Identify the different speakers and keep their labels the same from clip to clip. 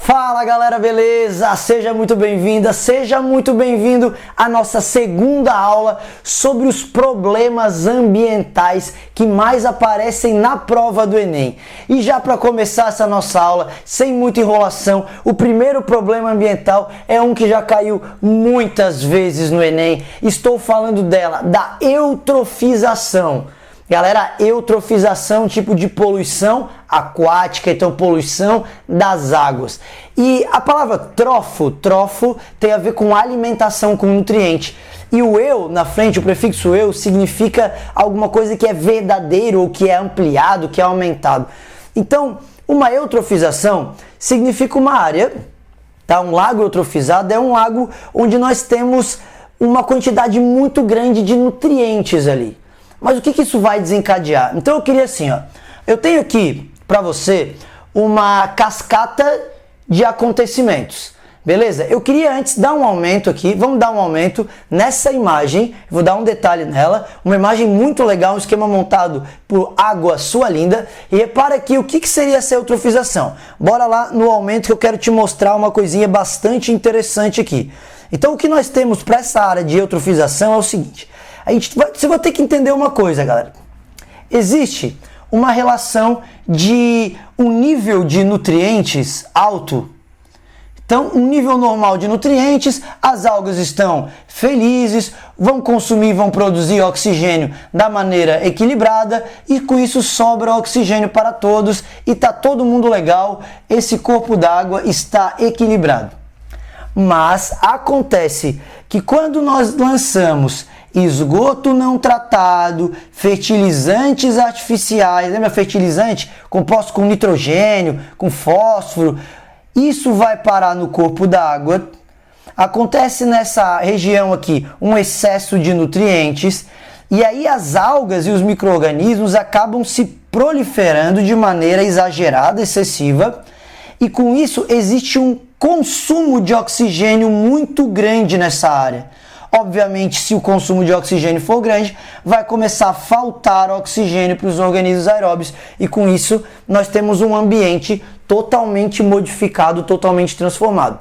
Speaker 1: Fala galera, beleza? Seja muito bem-vinda, seja muito bem-vindo à nossa segunda aula sobre os problemas ambientais que mais aparecem na prova do Enem. E já para começar essa nossa aula, sem muita enrolação, o primeiro problema ambiental é um que já caiu muitas vezes no Enem. Estou falando dela, da eutrofização. Galera, eutrofização, tipo de poluição aquática, então poluição das águas. E a palavra trofo tem a ver com alimentação, com nutriente. E o eu na frente, o prefixo eu, significa alguma coisa que é verdadeiro ou que é ampliado, que é aumentado. Então, uma eutrofização significa uma área, tá? Um lago eutrofizado é um lago onde nós temos uma quantidade muito grande de nutrientes ali. Mas o que isso vai desencadear? Então eu queria assim, ó, eu tenho aqui para você uma cascata de acontecimentos, beleza? Eu queria antes dar um aumento aqui, vamos dar um aumento nessa imagem, vou dar um detalhe nela, uma imagem muito legal, um esquema montado por Água Sua Linda, e repara aqui o que seria essa eutrofização. Bora lá no aumento que eu quero te mostrar uma coisinha bastante interessante aqui. Então o que nós temos para essa área de eutrofização é o seguinte. Você vai ter que entender uma coisa, galera. Existe uma relação de um nível de nutrientes alto. Então, um nível normal de nutrientes, as algas estão felizes, vão consumir, vão produzir oxigênio da maneira equilibrada e com isso sobra oxigênio para todos e está todo mundo legal, esse corpo d'água está equilibrado. Mas acontece que quando nós lançamos esgoto não tratado, fertilizantes artificiais, lembra fertilizante composto com nitrogênio, com fósforo, isso vai parar no corpo d'água. Acontece nessa região aqui um excesso de nutrientes e aí as algas e os micro-organismos acabam se proliferando de maneira exagerada, excessiva, e com isso existe um consumo de oxigênio muito grande nessa área. Obviamente, se o consumo de oxigênio for grande, vai começar a faltar oxigênio para os organismos aeróbios e com isso nós temos um ambiente totalmente modificado, totalmente transformado.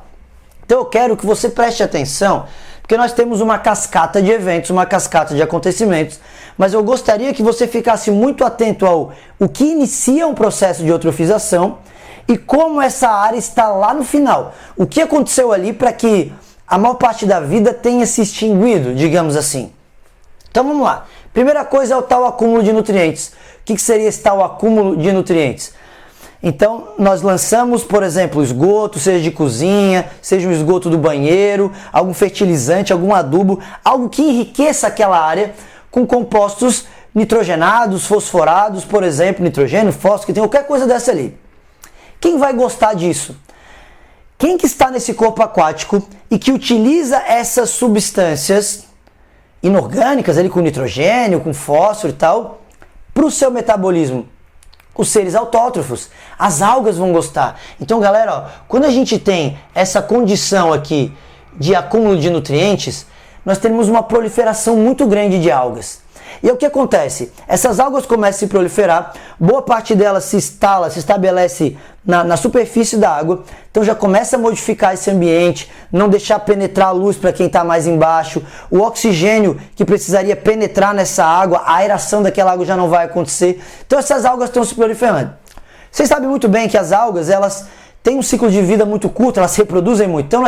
Speaker 1: Então eu quero que você preste atenção, porque nós temos uma cascata de eventos, uma cascata de acontecimentos, mas eu gostaria que você ficasse muito atento ao que inicia um processo de eutrofização e como essa área está lá no final. O que aconteceu ali para que a maior parte da vida tenha se extinguido, digamos assim. Então vamos lá. Primeira coisa é o tal acúmulo de nutrientes. O que seria esse tal acúmulo de nutrientes? Então nós lançamos, por exemplo, esgoto, seja de cozinha, seja um esgoto do banheiro, algum fertilizante, algum adubo, algo que enriqueça aquela área com compostos nitrogenados, fosforados, por exemplo, nitrogênio, fósforo, que tem qualquer coisa dessa ali. Quem vai gostar disso? Quem que está nesse corpo aquático e que utiliza essas substâncias inorgânicas ali com nitrogênio, com fósforo e tal, para o seu metabolismo? Os seres autótrofos, as algas vão gostar. Então, galera, ó, quando a gente tem essa condição aqui de acúmulo de nutrientes, nós temos uma proliferação muito grande de algas. E o que acontece? Essas algas começam a se proliferar, boa parte delas se instala, se estabelece na superfície da água, então já começa a modificar esse ambiente, não deixar penetrar a luz para quem está mais embaixo, o oxigênio que precisaria penetrar nessa água, a aeração daquela água já não vai acontecer, então essas algas estão se proliferando. Vocês sabem muito bem que as algas, elas têm um ciclo de vida muito curto, elas se reproduzem muito, então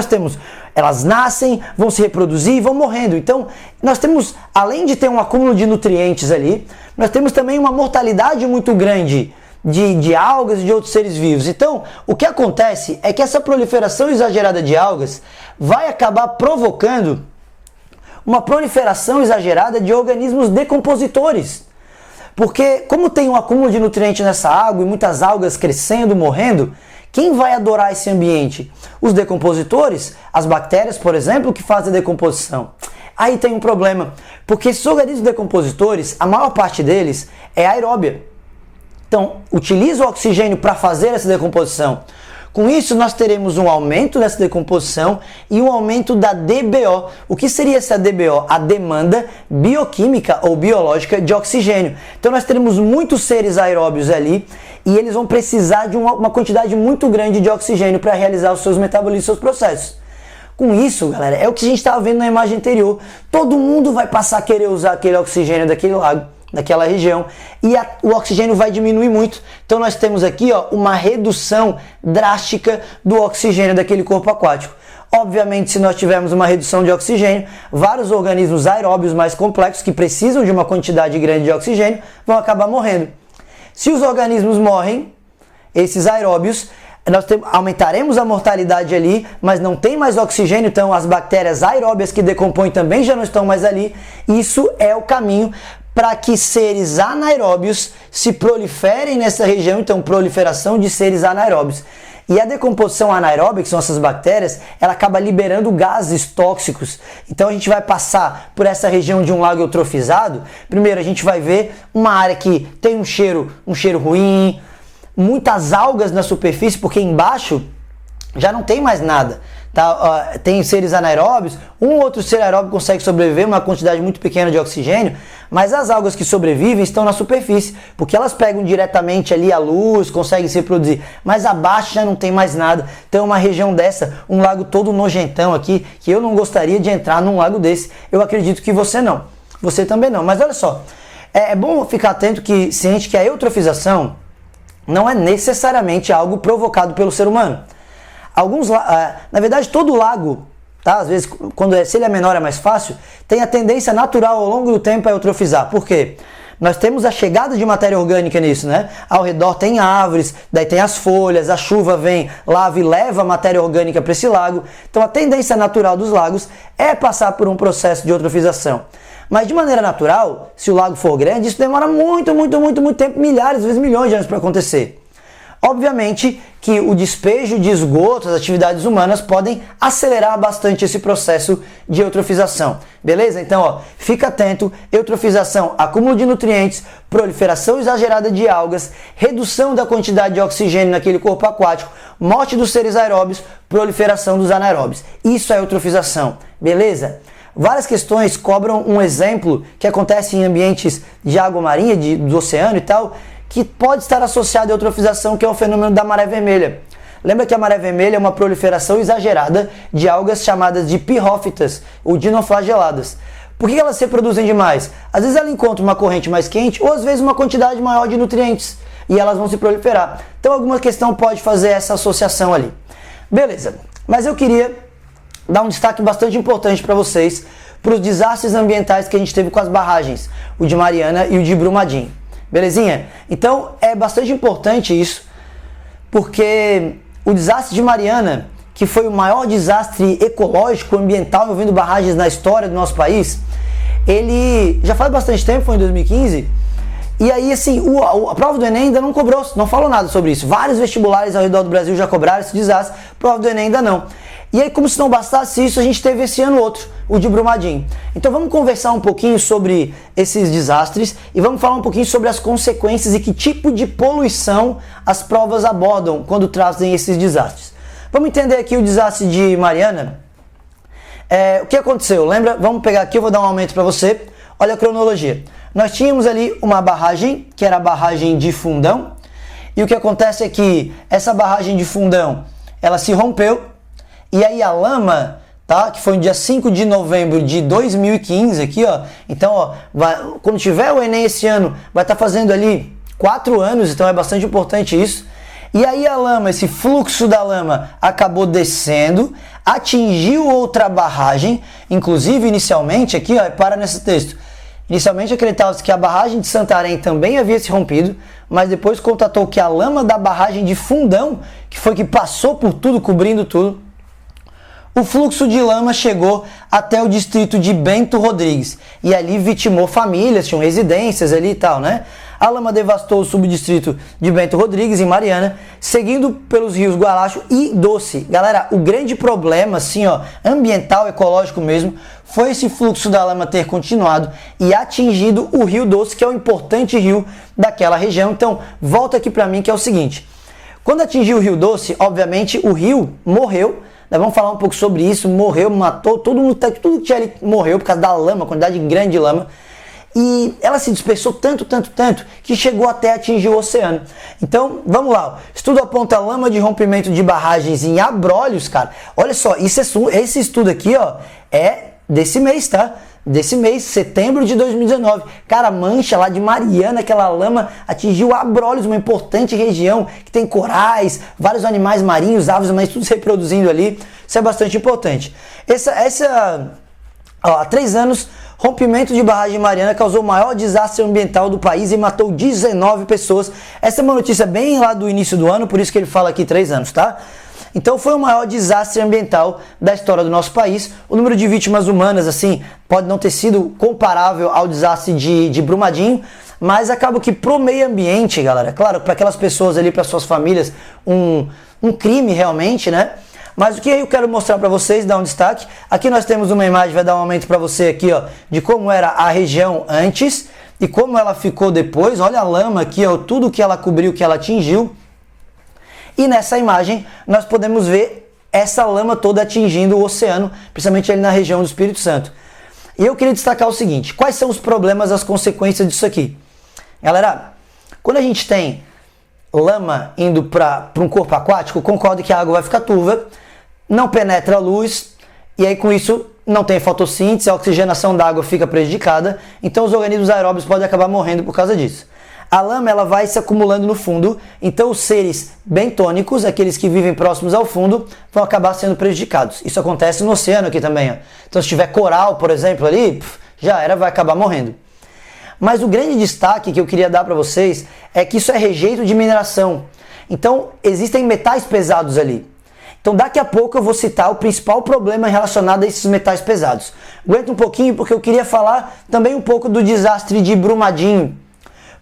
Speaker 1: elas nascem, vão se reproduzir e vão morrendo, então nós temos, além de ter um acúmulo de nutrientes ali, nós temos também uma mortalidade muito grande de algas e de outros seres vivos. Então, o que acontece é que essa proliferação exagerada de algas vai acabar provocando uma proliferação exagerada de organismos decompositores. Porque, como tem um acúmulo de nutrientes nessa água e muitas algas crescendo, morrendo, quem vai adorar esse ambiente? Os decompositores, as bactérias, por exemplo, que fazem a decomposição. Aí tem um problema, porque esses organismos decompositores, a maior parte deles é aeróbia. Então, utiliza o oxigênio para fazer essa decomposição. Com isso, nós teremos um aumento dessa decomposição e um aumento da DBO. O que seria essa DBO? A demanda bioquímica ou biológica de oxigênio. Então, nós teremos muitos seres aeróbios ali e eles vão precisar de uma quantidade muito grande de oxigênio para realizar os seus metabolismos, seus processos. Com isso, galera, é o que a gente estava vendo na imagem anterior. Todo mundo vai passar a querer usar aquele oxigênio daquele lago, daquela região, e o oxigênio vai diminuir muito. Então nós temos aqui uma redução drástica do oxigênio daquele corpo aquático. Obviamente, se nós tivermos uma redução de oxigênio, vários organismos aeróbios mais complexos que precisam de uma quantidade grande de oxigênio vão acabar morrendo. Se os organismos morrem, esses aeróbios, nós aumentaremos a mortalidade ali, mas não tem mais oxigênio, então as bactérias aeróbias que decompõem também já não estão mais ali. Isso é o caminho para que seres anaeróbios se proliferem nessa região, então proliferação de seres anaeróbios. E a decomposição anaeróbica, que são essas bactérias, ela acaba liberando gases tóxicos. Então a gente vai passar por essa região de um lago eutrofizado. Primeiro a gente vai ver uma área que tem um cheiro ruim, muitas algas na superfície, porque embaixo já não tem mais nada. Tá? Tem seres anaeróbios, um ou outro ser aeróbio consegue sobreviver, uma quantidade muito pequena de oxigênio, mas as algas que sobrevivem estão na superfície, porque elas pegam diretamente ali a luz, conseguem se reproduzir, mas abaixo já não tem mais nada. Então uma região dessa, um lago todo nojentão aqui, que eu não gostaria de entrar num lago desse, eu acredito que você não, você também não. Mas olha só, é bom ficar atento, ciente que a eutrofização não é necessariamente algo provocado pelo ser humano. Na verdade, todo lago, tá? Às vezes, se ele é menor é mais fácil, tem a tendência natural ao longo do tempo a eutrofizar. Por quê? Nós temos a chegada de matéria orgânica nisso, né? Ao redor tem árvores, daí tem as folhas, a chuva vem, lava e leva a matéria orgânica para esse lago. Então a tendência natural dos lagos é passar por um processo de eutrofização. Mas de maneira natural, se o lago for grande, isso demora muito tempo, milhares, às vezes milhões de anos para acontecer. Obviamente que o despejo de esgoto, as atividades humanas podem acelerar bastante esse processo de eutrofização. Beleza? Então, fica atento, eutrofização, acúmulo de nutrientes, proliferação exagerada de algas, redução da quantidade de oxigênio naquele corpo aquático, morte dos seres aeróbios, proliferação dos anaeróbios. Isso é eutrofização. Beleza? Várias questões cobram um exemplo que acontece em ambientes de água marinha, do oceano e tal, que pode estar associado à eutrofização, que é o fenômeno da maré vermelha. Lembra que a maré vermelha é uma proliferação exagerada de algas chamadas de pirrófitas ou dinoflageladas. Por que elas se reproduzem demais? Às vezes ela encontra uma corrente mais quente ou às vezes uma quantidade maior de nutrientes e elas vão se proliferar. Então alguma questão pode fazer essa associação ali. Beleza, mas eu queria dar um destaque bastante importante para vocês, para os desastres ambientais que a gente teve com as barragens, o de Mariana e o de Brumadinho. Belezinha? Então é bastante importante isso, porque o desastre de Mariana, que foi o maior desastre ecológico, ambiental envolvendo barragens na história do nosso país, ele já faz bastante tempo, foi em 2015, e aí assim, a prova do Enem ainda não cobrou, não falou nada sobre isso. Vários vestibulares ao redor do Brasil já cobraram esse desastre, a prova do Enem ainda não. E aí, como se não bastasse isso, a gente teve esse ano outro, o de Brumadinho. Então vamos conversar um pouquinho sobre esses desastres e vamos falar um pouquinho sobre as consequências e que tipo de poluição as provas abordam quando trazem esses desastres. Vamos entender aqui o desastre de Mariana. O que aconteceu? Lembra? Vamos pegar aqui, eu vou dar um aumento para você. Olha a cronologia. Nós tínhamos ali uma barragem, que era a barragem de Fundão, e o que acontece é que essa barragem de Fundão, ela se rompeu, e aí a lama, tá, que foi no dia 5 de novembro de 2015, aqui, ó, então, ó, quando tiver o Enem esse ano, vai estar fazendo ali 4 anos, então é bastante importante isso. E aí a lama, esse fluxo da lama acabou descendo, atingiu outra barragem, inclusive inicialmente, aqui, ó, para nesse texto, inicialmente acreditava-se que a barragem de Santarém também havia se rompido, mas depois constatou que a lama da barragem de Fundão, que foi que passou por tudo, cobrindo tudo, o fluxo de lama chegou até o distrito de Bento Rodrigues e ali vitimou famílias, tinham residências ali e tal, né? A lama devastou o subdistrito de Bento Rodrigues, em Mariana, seguindo pelos rios Guaracho e Doce. Galera, o grande problema, assim, ó, ambiental, ecológico mesmo, foi esse fluxo da lama ter continuado e atingido o rio Doce, que é o importante rio daquela região. Então, volta aqui para mim, que é o seguinte. Quando atingiu o Rio Doce, obviamente o rio morreu. Nós vamos falar um pouco sobre isso. Morreu, matou, todo mundo, tudo que tinha ali morreu por causa da lama, quantidade grande de lama. E ela se dispersou tanto, que chegou até atingir o oceano. Então, vamos lá. Estudo aponta lama de rompimento de barragens em Abrolhos, cara. Olha só, esse estudo aqui, ó, é desse mês, tá? Desse mês, setembro de 2019. Cara, a mancha lá de Mariana, aquela lama atingiu Abrolhos, uma importante região que tem corais, vários animais marinhos, aves, mas tudo se reproduzindo ali. Isso é bastante importante. Há 3 anos, rompimento de barragem Mariana causou o maior desastre ambiental do país e matou 19 pessoas. Essa é uma notícia bem lá do início do ano, por isso que ele fala aqui 3 anos, tá? Então foi o maior desastre ambiental da história do nosso país. O número de vítimas humanas, assim, pode não ter sido comparável ao desastre de Brumadinho, mas acaba que pro meio ambiente, galera, claro, para aquelas pessoas ali, para suas famílias, um crime realmente, né? Mas o que eu quero mostrar para vocês, dar um destaque, aqui nós temos uma imagem, vai dar um aumento para você aqui, ó, de como era a região antes e como ela ficou depois. Olha a lama aqui, ó, tudo que ela cobriu, que ela atingiu. E nessa imagem nós podemos ver essa lama toda atingindo o oceano, principalmente ali na região do Espírito Santo. E eu queria destacar o seguinte, quais são os problemas, as consequências disso aqui? Galera, quando a gente tem lama indo para um corpo aquático, concordo que a água vai ficar turva, não penetra a luz, e aí com isso não tem fotossíntese, a oxigenação da água fica prejudicada, então os organismos aeróbios podem acabar morrendo por causa disso. A lama ela vai se acumulando no fundo, então os seres bentônicos, aqueles que vivem próximos ao fundo, vão acabar sendo prejudicados. Isso acontece no oceano aqui também. Ó. Então se tiver coral, por exemplo, ali, já era, vai acabar morrendo. Mas o grande destaque que eu queria dar para vocês é que isso é rejeito de mineração. Então existem metais pesados ali. Então daqui a pouco eu vou citar o principal problema relacionado a esses metais pesados. Aguenta um pouquinho porque eu queria falar também um pouco do desastre de Brumadinho.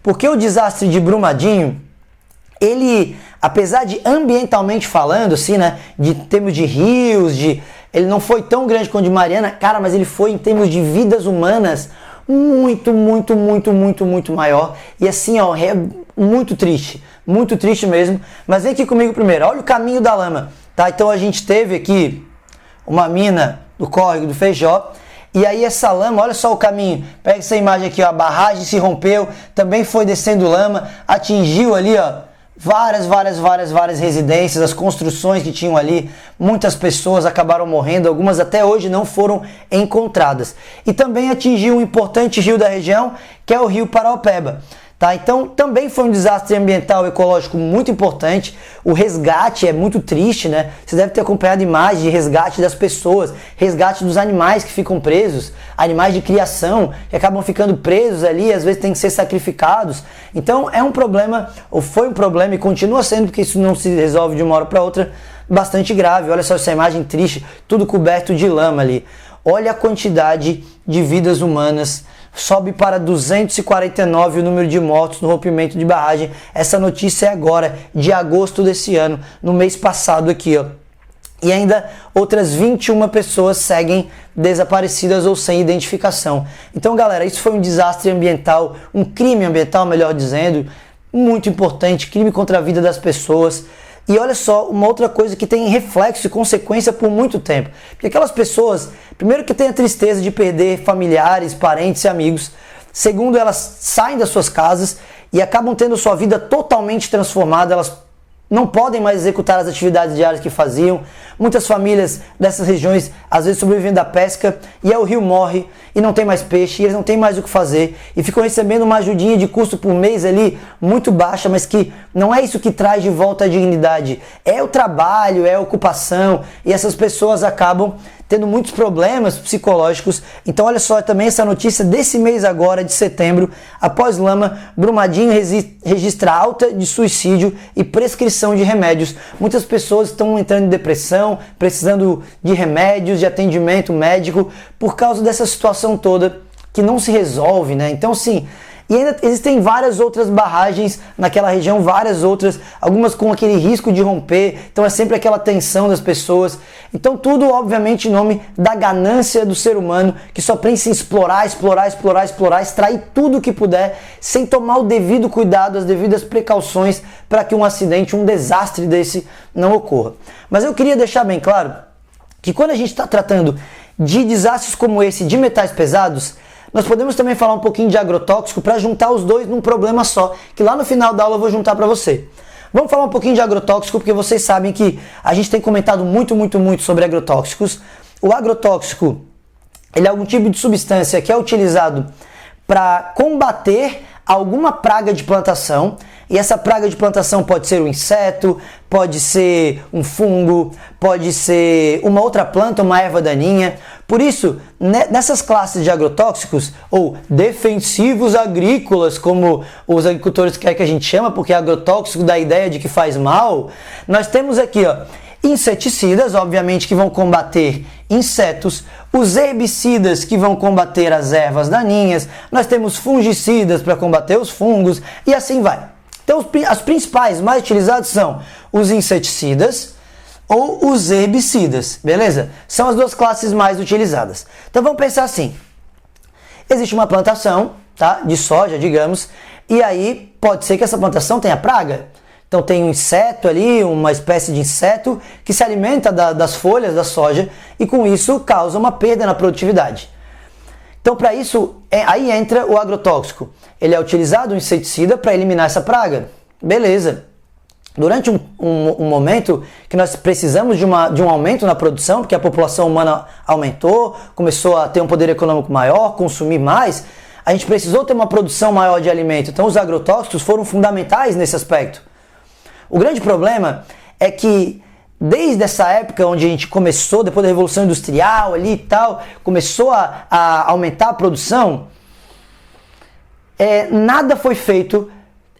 Speaker 1: Porque o desastre de Brumadinho, ele, apesar de ambientalmente falando, assim, né, de termos de rios, ele não foi tão grande quanto o de Mariana, cara, mas ele foi em termos de vidas humanas muito maior. E assim, ó, é muito triste mesmo. Mas vem aqui comigo primeiro, olha o caminho da lama, tá? Então a gente teve aqui uma mina do córrego do Feijó. E aí essa lama, olha só o caminho, pega essa imagem aqui, ó, a barragem se rompeu, também foi descendo lama, atingiu ali, ó, várias residências, as construções que tinham ali, muitas pessoas acabaram morrendo, algumas até hoje não foram encontradas. E também atingiu um importante rio da região, que é o rio Paraopeba. Tá? Então também foi um desastre ambiental e ecológico muito importante. O resgate é muito triste, né? Você deve ter acompanhado imagens de resgate das pessoas, resgate dos animais que ficam presos, animais de criação que acabam ficando presos ali, às vezes têm que ser sacrificados. Então é um problema, ou foi um problema e continua sendo, porque isso não se resolve de uma hora para outra, bastante grave. Olha só essa imagem triste, tudo coberto de lama ali. Olha a quantidade de vidas humanas. Sobe para 249 o número de mortos no rompimento de barragem. Essa notícia é agora, de agosto desse ano, no mês passado aqui, ó. E ainda outras 21 pessoas seguem desaparecidas ou sem identificação. Então, galera, isso foi um desastre ambiental, um crime ambiental, melhor dizendo, muito importante, crime contra a vida das pessoas. E olha só, uma outra coisa que tem reflexo e consequência por muito tempo. Porque aquelas pessoas, primeiro que tem a tristeza de perder familiares, parentes e amigos. Segundo, elas saem das suas casas e acabam tendo sua vida totalmente transformada. Elas não podem mais executar as atividades diárias que faziam. Muitas famílias dessas regiões às vezes sobrevivem da pesca e aí o rio morre e não tem mais peixe, e eles não têm mais o que fazer e ficam recebendo uma ajudinha de custo por mês ali muito baixa, mas que não é isso que traz de volta a dignidade. É o trabalho, é a ocupação, e essas pessoas acabam tendo muitos problemas psicológicos. Então olha só também essa notícia desse mês agora, de setembro. Após lama, Brumadinho registra alta de suicídio e prescrição de remédios. Muitas pessoas estão entrando em depressão, precisando de remédios, de atendimento médico, por causa dessa situação toda que não se resolve, né? Então, sim, E ainda existem várias outras barragens naquela região, várias outras, algumas com aquele risco de romper, então é sempre aquela tensão das pessoas. Então tudo, obviamente, em nome da ganância do ser humano, que só pensa em explorar, extrair tudo que puder, sem tomar o devido cuidado, as devidas precauções para que um acidente, um desastre desse não ocorra. Mas eu queria deixar bem claro que quando a gente está tratando de desastres como esse, de metais pesados, nós podemos também falar um pouquinho de agrotóxico para juntar os dois num problema só, que lá no final da aula eu vou juntar para você. Vamos falar um pouquinho de agrotóxico, porque vocês sabem que a gente tem comentado muito sobre agrotóxicos. O agrotóxico, ele é algum tipo de substância que é utilizado para combater alguma praga de plantação, e essa praga de plantação pode ser um inseto, pode ser um fungo, pode ser uma outra planta, uma erva daninha. Por isso, nessas classes de agrotóxicos, ou defensivos agrícolas, como os agricultores querem que a gente chama, porque agrotóxico dá a ideia de que faz mal, nós temos aqui, ó, inseticidas, obviamente, que vão combater insetos, os herbicidas, que vão combater as ervas daninhas, nós temos fungicidas para combater os fungos, e assim vai. Então, as principais mais utilizadas são os inseticidas ou os herbicidas, beleza? São as duas classes mais utilizadas. Então, vamos pensar assim. Existe uma plantação, tá, de soja, digamos, e aí pode ser que essa plantação tenha praga. Então tem um inseto ali, uma espécie de inseto que se alimenta das folhas da soja e com isso causa uma perda na produtividade. Então para isso, aí entra o agrotóxico. Ele é utilizado, um inseticida, para eliminar essa praga. Beleza. Durante um momento que nós precisamos de um aumento na produção, porque a população humana aumentou, começou a ter um poder econômico maior, consumir mais, a gente precisou ter uma produção maior de alimento. Então os agrotóxicos foram fundamentais nesse aspecto. O grande problema é que desde essa época onde a gente começou, depois da Revolução Industrial ali e tal, começou a aumentar a produção, nada foi feito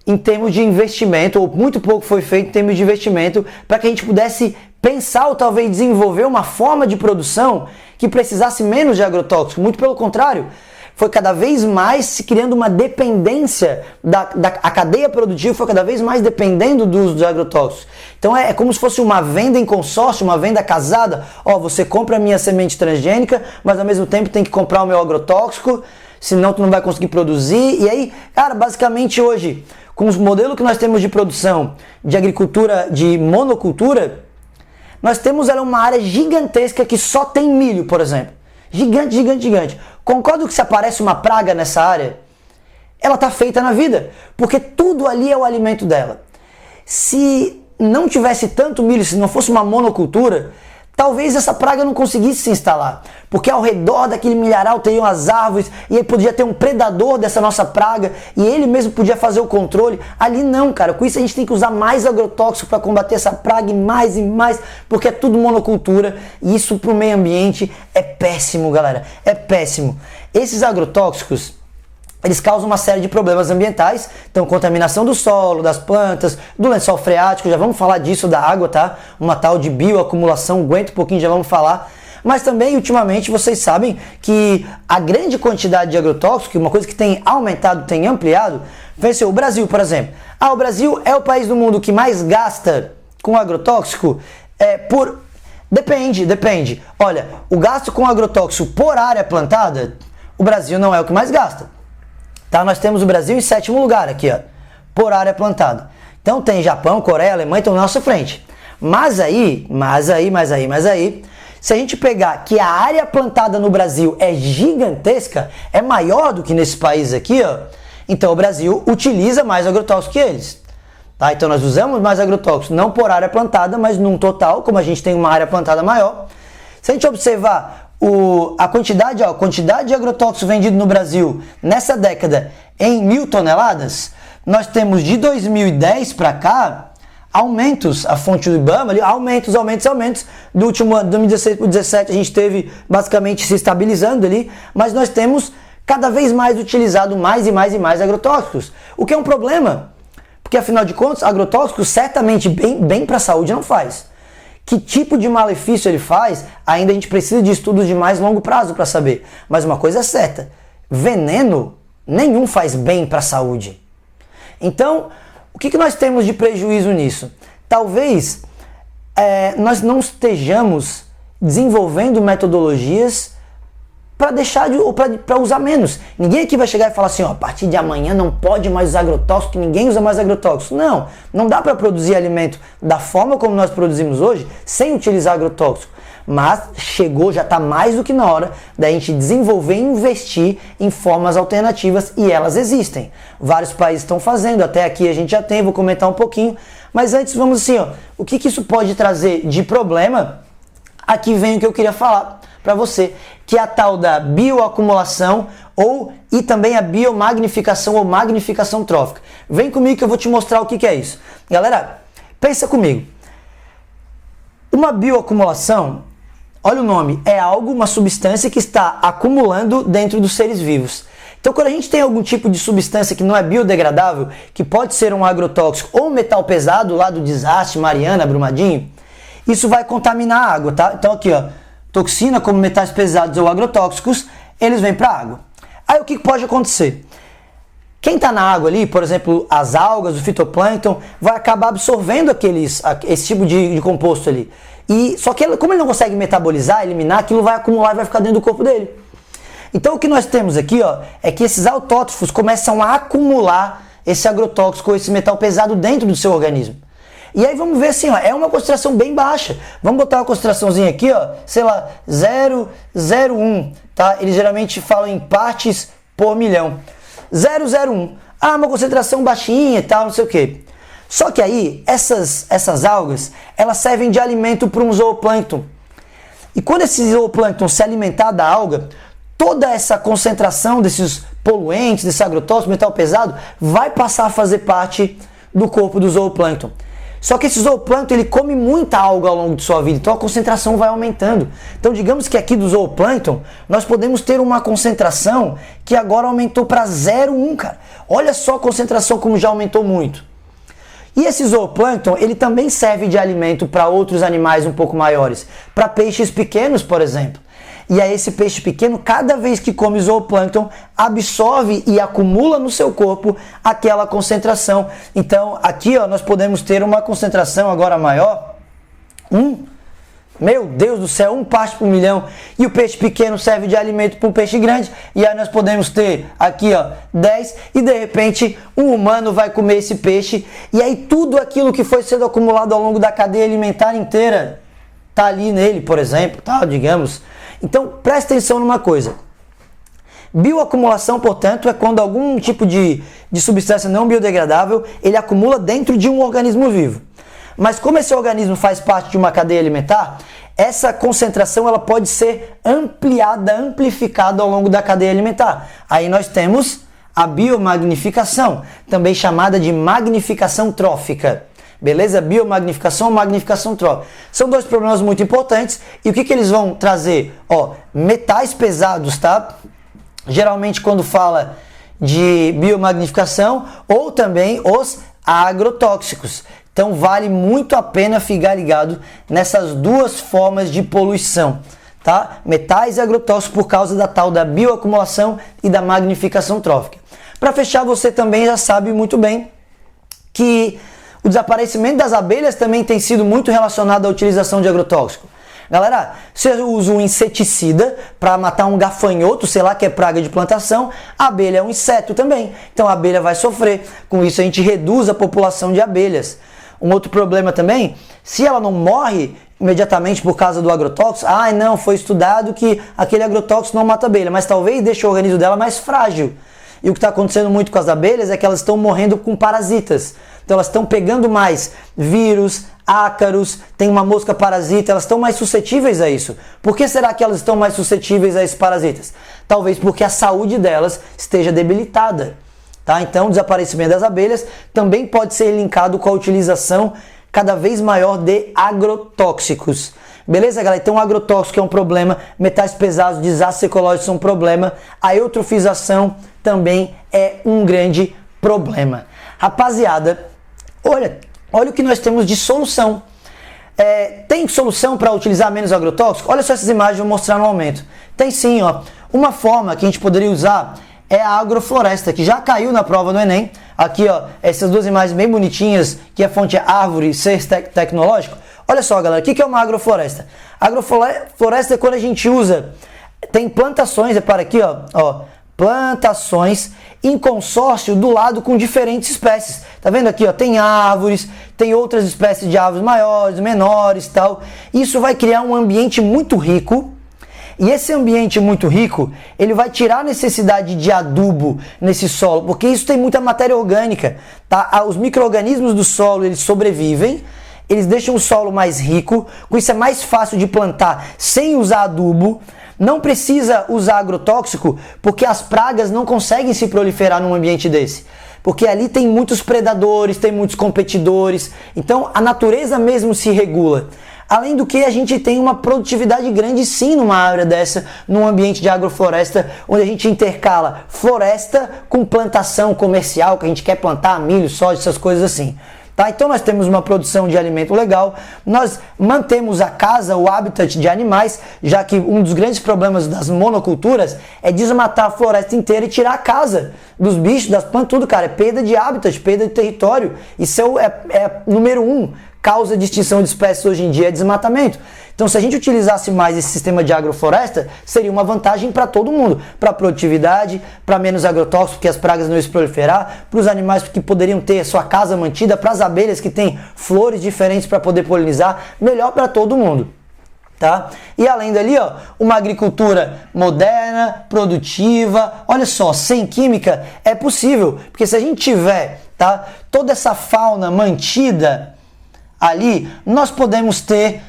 Speaker 1: em termos de investimento, ou muito pouco foi feito em termos de investimento, para que a gente pudesse pensar ou talvez desenvolver uma forma de produção que precisasse menos de agrotóxico. Muito pelo contrário, foi cada vez mais se criando uma dependência, a cadeia produtiva foi cada vez mais dependendo do uso dos agrotóxicos. Então é como se fosse uma venda em consórcio, uma venda casada. Ó, você compra a minha semente transgênica, mas ao mesmo tempo tem que comprar o meu agrotóxico, senão tu não vai conseguir produzir. E aí, cara, basicamente hoje, com os modelos que nós temos de produção, de agricultura, de monocultura, nós temos uma área gigantesca que só tem milho, por exemplo. Gigante. Concordo que se aparece uma praga nessa área, ela está feita na vida, porque tudo ali é o alimento dela. Se não tivesse tanto milho, se não fosse uma monocultura, talvez essa praga não conseguisse se instalar, porque ao redor daquele milharal teriam as árvores, e aí podia ter um predador dessa nossa praga, e ele mesmo podia fazer o controle. Ali não, cara, com isso a gente tem que usar mais agrotóxico para combater essa praga e mais, porque é tudo monocultura, e isso para o meio ambiente é péssimo, galera, é péssimo. Esses agrotóxicos, eles causam uma série de problemas ambientais, então contaminação do solo, das plantas, do lençol freático, já vamos falar disso, da água, tá? Uma tal de bioacumulação, aguenta um pouquinho, já vamos falar. Mas também, ultimamente, vocês sabem que a grande quantidade de agrotóxicos, uma coisa que tem aumentado, tem ampliado, venceu o Brasil, por exemplo. O Brasil é o país do mundo que mais gasta com agrotóxico? Depende. Olha, o gasto com agrotóxico por área plantada, o Brasil não é o que mais gasta. Tá? Nós temos o Brasil em 7º lugar aqui, ó, por área plantada. Então tem Japão, Coreia, Alemanha, estão na nossa frente. Mas aí, se a gente pegar que a área plantada no Brasil é gigantesca, é maior do que nesse país aqui, ó, então o Brasil utiliza mais agrotóxico que eles. Tá? Então nós usamos mais agrotóxico, não por área plantada, mas num total, como a gente tem uma área plantada maior. Se a gente observar a quantidade de agrotóxico vendido no Brasil nessa década em 1.000 toneladas, nós temos de 2010 para cá aumentos, a fonte do IBAMA, aumentos, do último ano, 2016 para 2017 a gente teve basicamente se estabilizando ali, mas nós temos cada vez mais utilizado mais agrotóxicos, o que é um problema, porque afinal de contas, agrotóxicos certamente bem para a saúde não faz. Que tipo de malefício ele faz, ainda a gente precisa de estudos de mais longo prazo para saber. Mas uma coisa é certa, veneno Nenhum faz bem para a saúde. Então, o que nós temos de prejuízo nisso? Talvez nós não estejamos desenvolvendo metodologias para deixar de, ou para usar menos. Ninguém aqui vai chegar e falar assim, ó, a partir de amanhã não pode mais usar agrotóxico, ninguém usa mais agrotóxico. Não dá para produzir alimento da forma como nós produzimos hoje sem utilizar agrotóxico. Mas já está mais do que na hora da gente desenvolver e investir em formas alternativas, e elas existem. Vários países estão fazendo, até aqui a gente já tem, vou comentar um pouquinho. Mas antes vamos assim, ó, o que isso pode trazer de problema? Aqui vem o que eu queria falar para você, que é a tal da bioacumulação e também a biomagnificação ou magnificação trófica. Vem comigo que eu vou te mostrar o que é isso. Galera, pensa comigo. Uma bioacumulação, olha o nome, é uma substância que está acumulando dentro dos seres vivos. Então, quando a gente tem algum tipo de substância que não é biodegradável, que pode ser um agrotóxico ou um metal pesado lá do desastre, Mariana, Brumadinho, isso vai contaminar a água, tá? Então aqui, ó, toxina como metais pesados ou agrotóxicos, eles vêm para a água. Aí o que pode acontecer? Quem está na água ali, por exemplo, as algas, o fitoplâncton, vai acabar absorvendo esse tipo de composto ali. Só que como ele não consegue metabolizar, eliminar, aquilo vai acumular e vai ficar dentro do corpo dele. Então o que nós temos aqui, ó, é que esses autótrofos começam a acumular esse agrotóxico ou esse metal pesado dentro do seu organismo. E aí vamos ver assim, ó, é uma concentração bem baixa. Vamos botar uma concentraçãozinha aqui, ó, sei lá, 0,01, tá? Eles geralmente falam em partes por milhão. 0,01. Uma concentração baixinha e tal, não sei o quê. Só que aí, essas algas, elas servem de alimento para um zooplâncton. E quando esse zooplâncton se alimentar da alga, toda essa concentração desses poluentes, desse agrotóxico, metal pesado, vai passar a fazer parte do corpo do zooplâncton. Só que esse zooplâncton, ele come muita alga ao longo de sua vida, então a concentração vai aumentando. Então digamos que aqui do zooplâncton, nós podemos ter uma concentração que agora aumentou para 0,1, cara. Olha só a concentração como já aumentou muito. E esse zooplâncton, ele também serve de alimento para outros animais um pouco maiores, para peixes pequenos, por exemplo. E aí esse peixe pequeno, cada vez que come zooplâncton, absorve e acumula no seu corpo aquela concentração. Então aqui, ó, nós podemos ter uma concentração agora maior, meu Deus do céu, 1 parte por milhão. E o peixe pequeno serve de alimento para um peixe grande. E aí nós podemos ter aqui, ó, 10. E de repente um humano vai comer esse peixe. E aí tudo aquilo que foi sendo acumulado ao longo da cadeia alimentar inteira tá ali nele, por exemplo, tá? Digamos. Então presta atenção numa coisa. Bioacumulação, portanto, é quando algum tipo de substância não biodegradável ele acumula dentro de um organismo vivo. Mas como esse organismo faz parte de uma cadeia alimentar, essa concentração ela pode ser ampliada, amplificada ao longo da cadeia alimentar. Aí nós temos a biomagnificação, também chamada de magnificação trófica. Beleza? Biomagnificação ou magnificação trófica. São dois problemas muito importantes. E o que eles vão trazer? Ó, metais pesados, tá? Geralmente quando fala de biomagnificação, ou também os agrotóxicos. Então vale muito a pena ficar ligado nessas duas formas de poluição, tá? Metais e agrotóxicos por causa da tal da bioacumulação e da magnificação trófica. Para fechar, você também já sabe muito bem que o desaparecimento das abelhas também tem sido muito relacionado à utilização de agrotóxico. Galera, se eu uso um inseticida para matar um gafanhoto, sei lá, que é praga de plantação, a abelha é um inseto também. Então a abelha vai sofrer. Com isso a gente reduz a população de abelhas. Um outro problema também, se ela não morre imediatamente por causa do agrotóxico, não, foi estudado que aquele agrotóxico não mata a abelha, mas talvez deixe o organismo dela mais frágil. E o que está acontecendo muito com as abelhas é que elas estão morrendo com parasitas. Então elas estão pegando mais vírus, ácaros, tem uma mosca parasita, elas estão mais suscetíveis a isso. Por que será que elas estão mais suscetíveis a esses parasitas? Talvez porque a saúde delas esteja debilitada. Tá? Então o desaparecimento das abelhas também pode ser linkado com a utilização cada vez maior de agrotóxicos. Beleza, galera? Então o agrotóxico é um problema, metais pesados, desastres ecológicos são um problema, a eutrofização também é um grande problema. Rapaziada, olha o que nós temos de solução. Tem solução para utilizar menos agrotóxico? Olha só essas imagens, eu vou mostrar no aumento. Tem sim, ó. Uma forma que a gente poderia usar é a agrofloresta, que já caiu na prova do Enem. Aqui, ó, essas duas imagens bem bonitinhas, que a fonte é Árvore Ser Tecnológico. Olha só, galera, o que é uma agrofloresta? Agrofloresta é quando a gente usa, tem plantações, repara aqui, ó, plantações em consórcio do lado com diferentes espécies. Tá vendo aqui, ó, tem árvores, tem outras espécies de árvores maiores, menores, tal. Isso vai criar um ambiente muito rico. E esse ambiente muito rico, ele vai tirar a necessidade de adubo nesse solo, porque isso tem muita matéria orgânica, tá? Os micro-organismos do solo, eles sobrevivem, eles deixam o solo mais rico, com isso é mais fácil de plantar sem usar adubo, não precisa usar agrotóxico, porque as pragas não conseguem se proliferar num ambiente desse. Porque ali tem muitos predadores, tem muitos competidores, então a natureza mesmo se regula. Além do que, a gente tem uma produtividade grande sim numa área dessa, num ambiente de agrofloresta, onde a gente intercala floresta com plantação comercial, que a gente quer plantar milho, soja, essas coisas assim. Tá? Então nós temos uma produção de alimento legal, nós mantemos a casa, o habitat de animais, já que um dos grandes problemas das monoculturas é desmatar a floresta inteira e tirar a casa dos bichos, das plantas, tudo, cara. É perda de habitat, perda de território. Isso é número 1. Causa de extinção de espécies hoje em dia é desmatamento. Então, se a gente utilizasse mais esse sistema de agrofloresta, seria uma vantagem para todo mundo, para a produtividade, para menos agrotóxicos, porque as pragas não iam se proliferar, para os animais que poderiam ter sua casa mantida, para as abelhas que têm flores diferentes para poder polinizar, melhor para todo mundo. Tá? E além dali, ó, uma agricultura moderna, produtiva, olha só, sem química é possível, porque se a gente tiver, tá, toda essa fauna mantida ali, nós podemos ter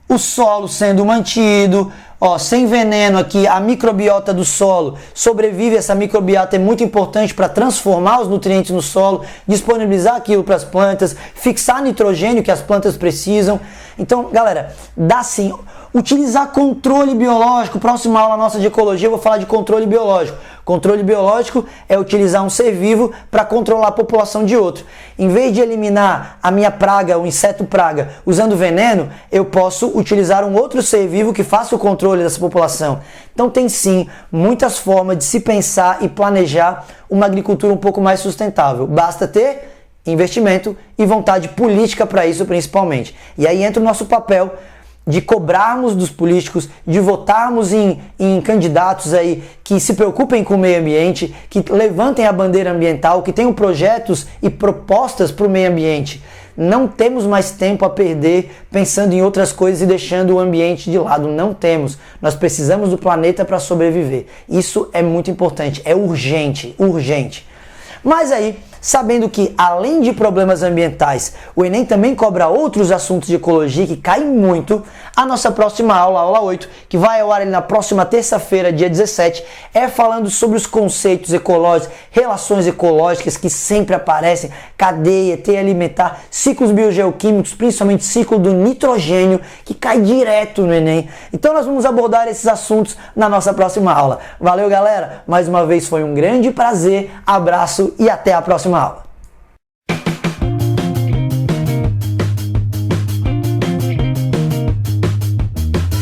Speaker 1: o solo sendo mantido, ó, sem veneno aqui, a microbiota do solo sobrevive, essa microbiota é muito importante para transformar os nutrientes no solo, disponibilizar aquilo para as plantas, fixar nitrogênio que as plantas precisam. Então, galera, dá sim. Utilizar controle biológico, próxima aula nossa de ecologia eu vou falar de controle biológico. Controle biológico é utilizar um ser vivo para controlar a população de outro. Em vez de eliminar a minha praga, o inseto praga, usando veneno, eu posso utilizar um outro ser vivo que faça o controle dessa população. Então tem sim muitas formas de se pensar e planejar uma agricultura um pouco mais sustentável. Basta ter investimento e vontade política para isso principalmente. E aí entra o nosso papel de cobrarmos dos políticos, de votarmos em candidatos aí que se preocupem com o meio ambiente, que levantem a bandeira ambiental, que tenham projetos e propostas para o meio ambiente. Não temos mais tempo a perder pensando em outras coisas e deixando o ambiente de lado. Não temos. Nós precisamos do planeta para sobreviver. Isso é muito importante, é urgente, urgente. Mas aí, sabendo que, além de problemas ambientais, o Enem também cobra outros assuntos de ecologia que caem muito, a nossa próxima aula, a aula 8, que vai ao ar na próxima terça-feira, dia 17, é falando sobre os conceitos ecológicos, relações ecológicas que sempre aparecem, cadeia, teia alimentar, ciclos biogeoquímicos, principalmente ciclo do nitrogênio, que cai direto no Enem. Então nós vamos abordar esses assuntos na nossa próxima aula. Valeu, galera! Mais uma vez foi um grande prazer, abraço e até a próxima aula.